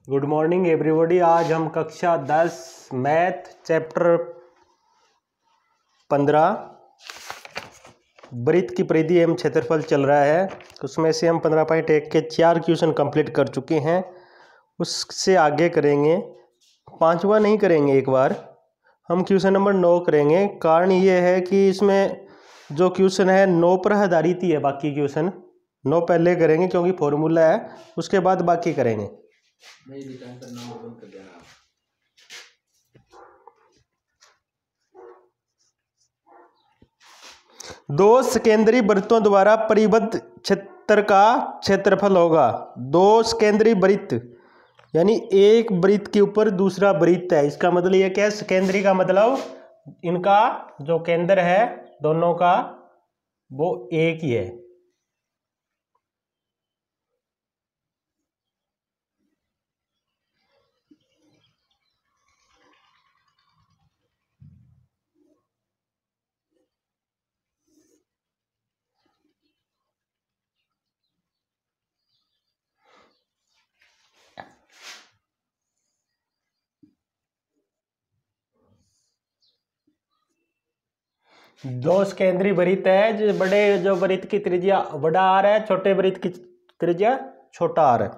Good morning everybody. आज हम कक्षा 10 मैथ चैप्टर 15 वृत्त की परिधि एवं क्षेत्रफल चल रहा है। उसमें से हम 15.1 के 4 क्वेश्चन कंप्लीट कर चुके हैं। उससे आगे करेंगे, 5वां नहीं करेंगे। एक बार हम क्वेश्चन नंबर 9 करेंगे। कारण ये है कि इसमें जो क्वेश्चन है 9 पर आधारित ही है। बाकी क्वेश्चन 9 पहले करेंगे क्योंकि फॉर्मूला है, उसके बाद बाकी करेंगे। दो सकेंद्री वृत्तों द्वारा परिबद्ध क्षेत्र का क्षेत्रफल होगा। दो सकेंद्री वृत्त यानी एक वृत्त के ऊपर दूसरा वृत्त है। इसका मतलब ये क्या है? सकेंद्री का मतलब इनका जो केंद्र है दोनों का वो एक ही है। दो सकेंद्री वृत्त है। जो वृत्त की त्रिज्या बड़ा आर है, छोटे वृत्त की त्रिज्या छोटा आर है।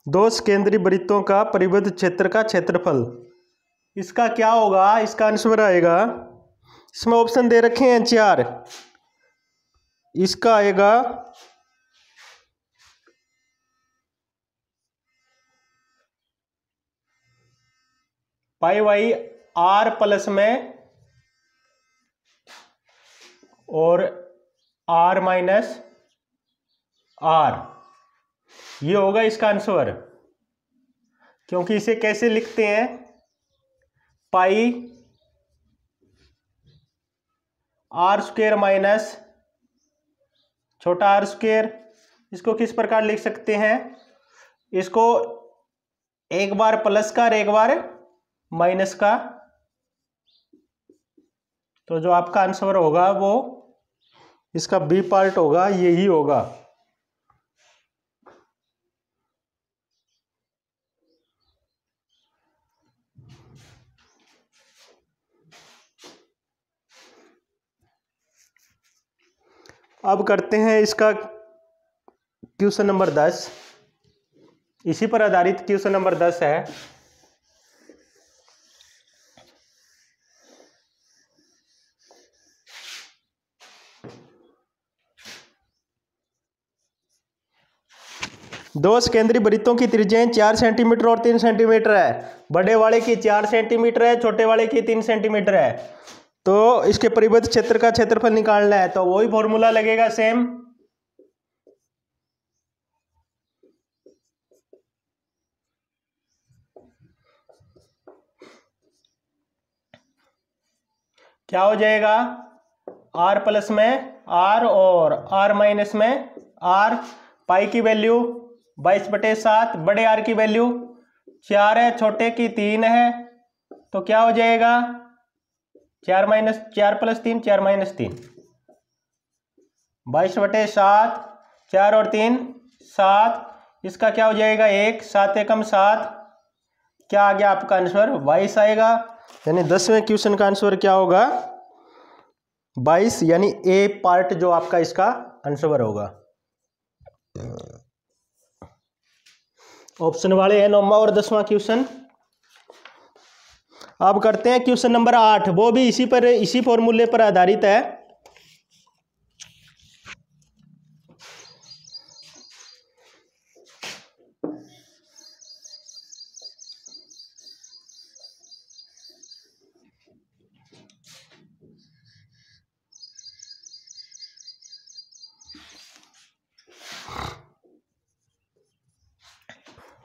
दो सकेंद्री वृत्तों का परिबद्ध क्षेत्र का क्षेत्रफल, इसका क्या होगा? इसका आंसर आएगा, इसमें ऑप्शन दे रखे हैं 4। इसका आएगा पाई वाई आर प्लस में और आर माइनस आर, ये होगा इसका आंसर। क्योंकि इसे कैसे लिखते हैं? पाई आर स्क्वेयर माइनस छोटा आर स्क्वेयर। इसको किस प्रकार लिख सकते हैं? इसको एक बार प्लस का और एक बार माइनस का। तो जो आपका आंसर होगा वो इसका बी पार्ट होगा, यही होगा। अब करते हैं इसका क्वेश्चन नंबर 10। इसी पर आधारित क्वेश्चन नंबर 10 है। दो सकेंद्री वृत्तों की त्रिज्याएं 4 सेंटीमीटर और 3 सेंटीमीटर है। बड़े वाले की 4 सेंटीमीटर है, छोटे वाले की 3 सेंटीमीटर है। तो इसके परिबद्ध क्षेत्र का क्षेत्रफल निकालना है, तो वही फॉर्मूला लगेगा सेम। क्या हो जाएगा? आर प्लस में आर और आर माइनस में आर। पाई की वैल्यू 22/7, बड़े आर की वैल्यू 4 है, छोटे की 3 है। तो क्या हो जाएगा? 4 + 3 4 - 3, 22/7, 4 और 3 7। इसका क्या हो जाएगा? 1, 7 एकम 7। क्या आ गया आपका आंसर? 22 आएगा। यानी 10वें क्वेश्चन का आंसर क्या होगा? 22, यानी ए पार्ट जो आपका इसका आंसर होगा। ऑप्शन वाले है 9वां और 10वां क्वेश्चन। अब करते हैं क्वेश्चन नंबर 8। वो भी इसी फॉर्मूले पर आधारित है।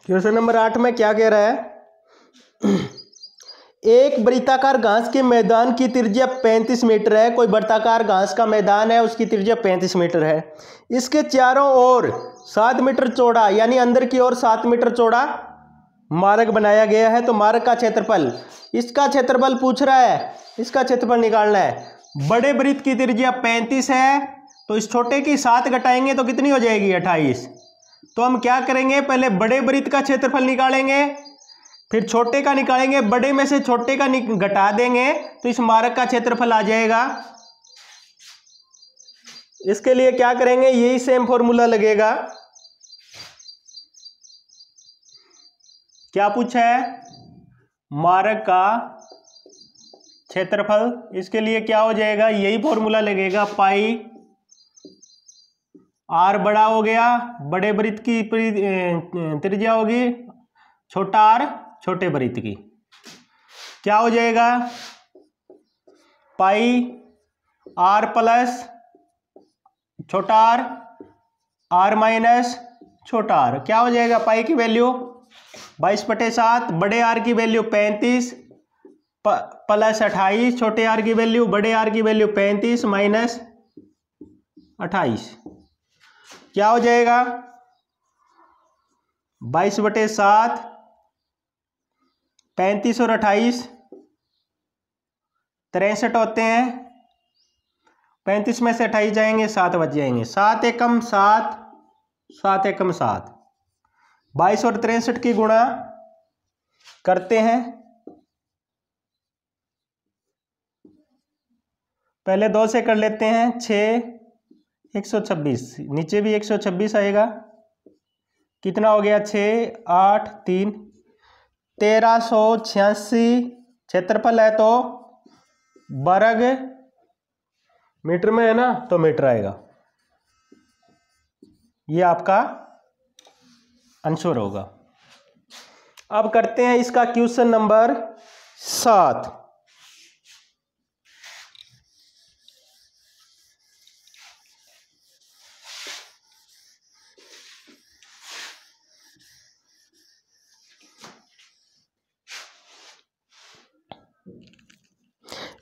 क्वेश्चन नंबर 8 में क्या कह रहा है? एक वृत्ताकार घास के मैदान की त्रिज्या 35 मीटर है। कोई वृत्ताकार घास का मैदान है, उसकी त्रिज्या 35 मीटर है। इसके चारों ओर 7 मीटर चौड़ा, यानी अंदर की ओर 7 मीटर चौड़ा मार्ग बनाया गया है। तो मार्ग का क्षेत्रफल, इसका क्षेत्रफल पूछ रहा है, इसका क्षेत्रफल निकालना है। बड़े वृत्त की त्रिज्या 35 है, तो इस छोटे की 7 घटाएंगे तो कितनी हो जाएगी 28। तो हम क्या करेंगे, पहले बड़े वृत्त का क्षेत्रफल निकालेंगे, फिर छोटे का निकालेंगे, बड़े में से छोटे का घटा देंगे तो इस मार्ग का क्षेत्रफल आ जाएगा। इसके लिए क्या करेंगे, यही सेम फॉर्मूला लगेगा। क्या पूछा है, मार्ग का क्षेत्रफल। इसके लिए क्या हो जाएगा, यही फॉर्मूला लगेगा, पाई आर बड़ा हो गया, बड़े वृत्त की त्रिज्या होगी, छोटा आर छोटे वृत्त की, क्या हो जाएगा, पाई आर प्लस छोटा आर माइनस छोटा आर, क्या हो जाएगा, पाई की वैल्यू 22/7, बड़े आर की वैल्यू 35 प्लस 28, छोटे आर की वैल्यू, बड़े आर की वैल्यू 35 माइनस 28, क्या हो जाएगा 22/7, 35 और 28 63 होते हैं, 35 में से 28 जाएंगे 7 बच जाएंगे, 7 एकम 7, 7 एकम 7, 22 और 63 की गुणा करते हैं, पहले 2 से कर लेते हैं, 6 126, नीचे भी 126 आएगा, कितना हो गया 6 8 3 1386 क्षेत्रफल है तो वर्ग मीटर में है ना, तो मीटर आएगा, ये आपका आंसर होगा। अब करते हैं इसका क्वेश्चन नंबर 7।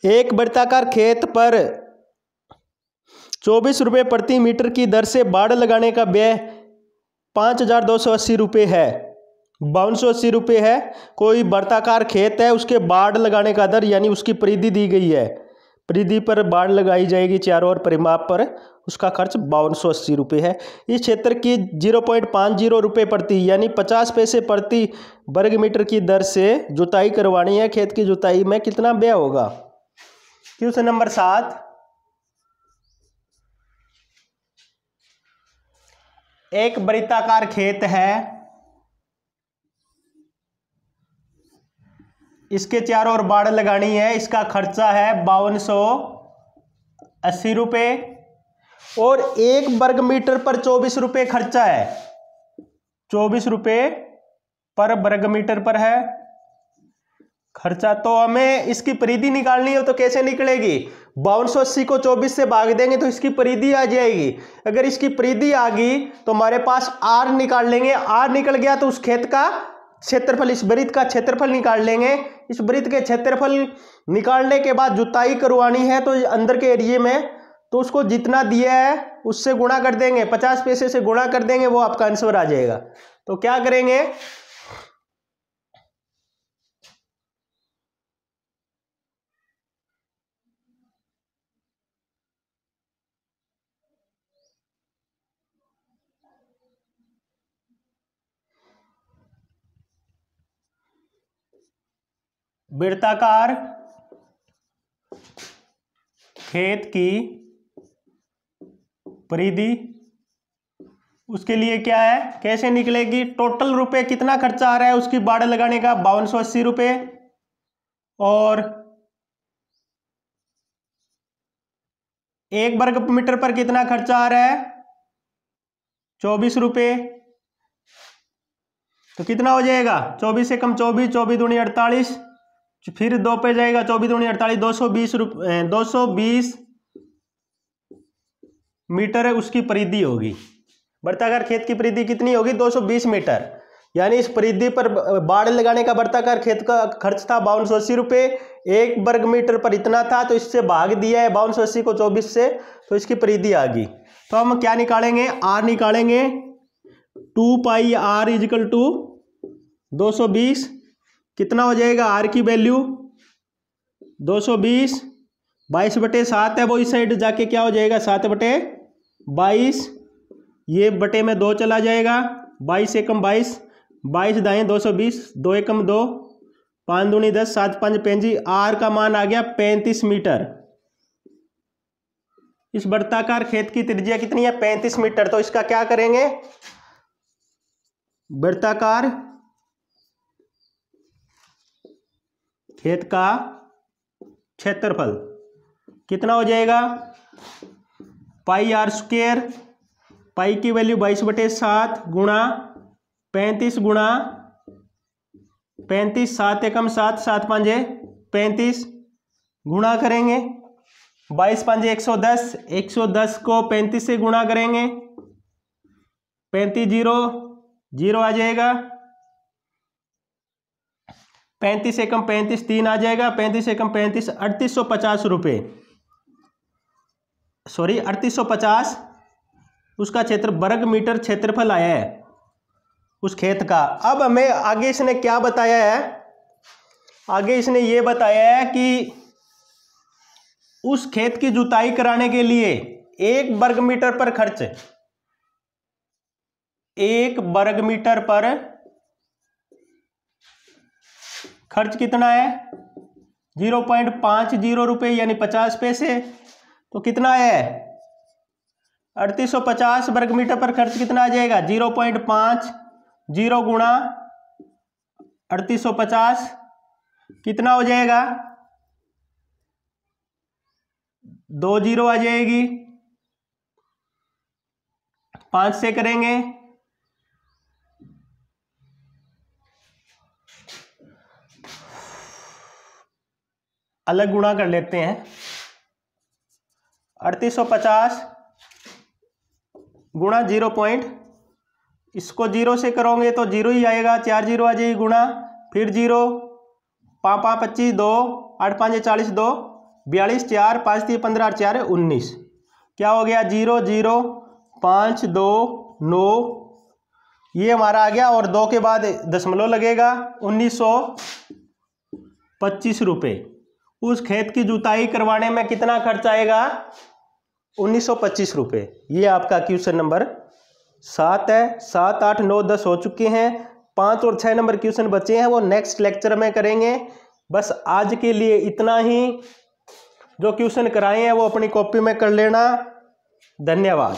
एक वृत्ताकार खेत पर 24 रुपये प्रति मीटर की दर से बाड़ लगाने का व्यय 5280 रुपये है, 5280 रुपये है। कोई वृत्ताकार खेत है, उसके बाड़ लगाने का दर यानी उसकी परिधि दी गई है, परिधि पर बाड़ लगाई जाएगी चारों ओर परिमाप पर, उसका खर्च 5280 रुपये है। इस क्षेत्र की 0.50 रुपये प्रति यानी 50 पैसे प्रति वर्ग मीटर की दर से जुताई करवानी है। खेत की जुताई में कितना व्यय होगा। क्वेश्चन नंबर 7, एक वृत्ताकार खेत है, इसके चारों ओर बाड़ लगानी है, इसका खर्चा है 5280 रुपये और 1 वर्ग मीटर पर 24 रुपये खर्चा है, 24 रुपये पर वर्ग मीटर पर है खर्चा। तो हमें इसकी परिधि निकालनी है, तो कैसे निकलेगी, 5280 को 24 से भाग देंगे तो इसकी परिधि आ जाएगी। अगर इसकी परिधि आ गई तो हमारे पास आर निकाल लेंगे, आर निकल गया तो उस खेत का क्षेत्रफल, इस वृत्त का क्षेत्रफल निकाल लेंगे। इस वृत्त के क्षेत्रफल निकालने के बाद जुताई करवानी है तो अंदर के एरिए में, तो उसको जितना दिया है उससे गुणा कर देंगे, 50 पैसे से गुणा कर देंगे, वो आपका आंसर आ जाएगा। तो क्या करेंगे, वृत्ताकार खेत की परिधि, उसके लिए क्या है, कैसे निकलेगी, टोटल रुपए कितना खर्चा आ रहा है उसकी बाड़ लगाने का 5280 रुपये और 1 वर्ग मीटर पर कितना खर्चा आ रहा है 24 रुपये। तो कितना हो जाएगा, 24 से कम 24, 24 दूनी 48, फिर 2 पे जाएगा, 24 दूनी 48, 220 मीटर है उसकी परिधि होगी। वृत्ताकार खेत की परिधि कितनी होगी, 220 मीटर, यानी इस परिधि पर बाड़ लगाने का वृत्ताकार खेत का खर्च था 5280 रुपये, 1 वर्ग मीटर पर इतना था, तो इससे भाग दिया है 5280 को 24 से, तो इसकी परिधि आ गई। तो हम क्या निकालेंगे, आर निकालेंगे, 2 पाई आर इजिकल टू 220, कितना हो जाएगा, आर की वैल्यू 220, 22/7 है, वो इस साइड जाके क्या हो जाएगा 7/। 22, ये बटे में 2 चला जाएगा, 22 एकम 22, 22 दाएँ 220, 2 एकम 2, 5 दूनी 10, 7 5 35। आर का मान आ गया 35 मीटर। इस वृत्ताकार खेत की त्रिज्या कितनी है? 35 मीटर। तो इसका क्या करेंगे? वृत्ताकार खेत का क्षेत्रफल कितना हो जाएगा? पाई आर स्क्वायर, पाई की वैल्यू 22/7 गुणा 35 गुणा 35, 7 एकम 7, 7 5 35 गुणा करेंगे 22 5 110, 110 को 35 से गुणा करेंगे, 35 0 0 आ जाएगा, 35 एकम 35 3 आ जाएगा, 35 एकम 35 3850 रुपये, सॉरी 3850 उसका क्षेत्र वर्ग मीटर क्षेत्रफल आया है उस खेत का। अब हमें आगे इसने क्या बताया है? आगे इसने ये बताया है कि उस खेत की जुताई कराने के लिए 1 वर्ग मीटर पर खर्च, 1 वर्ग मीटर पर खर्च कितना है? 0.50 रुपये यानी 50 पैसे। तो कितना है? 3850 वर्ग मीटर पर खर्च कितना आ जाएगा? 0.50 गुणा 3850 कितना हो जाएगा? 2 0 आ जाएगी, 5 से करेंगे, अलग गुणा कर लेते हैं। 3850 गुणा 0. इसको 0 से करोगे तो 0 ही आएगा, 4 0 आ जाएगी गुणा, फिर 0, 5 5 25 2, 8 5 40 2, 42 4, 5 3 15 4 19। क्या हो गया? 0 0 5 2 9, ये हमारा आ गया, और 2 के बाद दशमलव लगेगा, 1925 रुपये। उस खेत की जुताई करवाने में कितना खर्च आएगा? 1925 रुपये। ये आपका क्वेश्चन नंबर 7 है। 7 8 9 10 हो चुके हैं, 5 और 6 नंबर क्वेश्चन बचे हैं, वो नेक्स्ट लेक्चर में करेंगे। बस आज के लिए इतना ही। जो क्वेश्चन कराए हैं वो अपनी कॉपी में कर लेना। धन्यवाद।